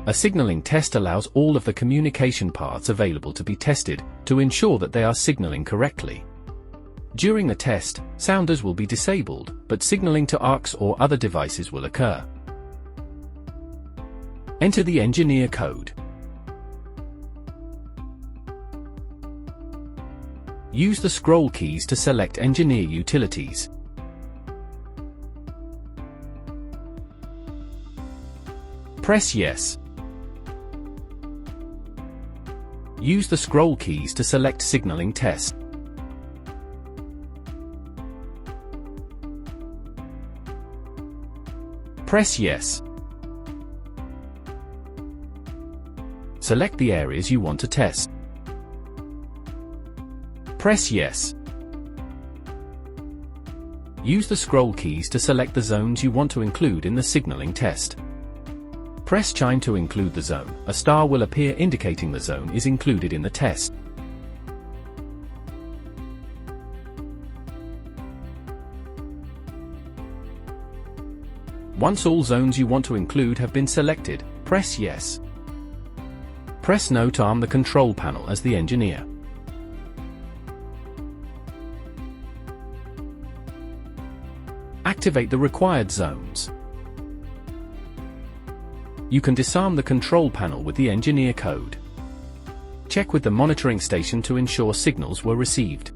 A signaling test allows all of the communication paths available to be tested, to ensure that they are signaling correctly. During the test, sounders will be disabled, but signaling to ARCs or other devices will occur. Enter the engineer code. Use the scroll keys to select Engineer Utilities. Press Yes. Use the scroll keys to select Signaling Test. Press Yes. Select the areas you want to test. Press Yes. Use the scroll keys to select the zones you want to include in the signaling test. Press Chime to include the zone. A star will appear indicating the zone is included in the test. Once all zones you want to include have been selected, press Yes. Press No to arm the control panel as the engineer. Activate the required zones. You can disarm the control panel with the engineer code. Check with the monitoring station to ensure signals were received.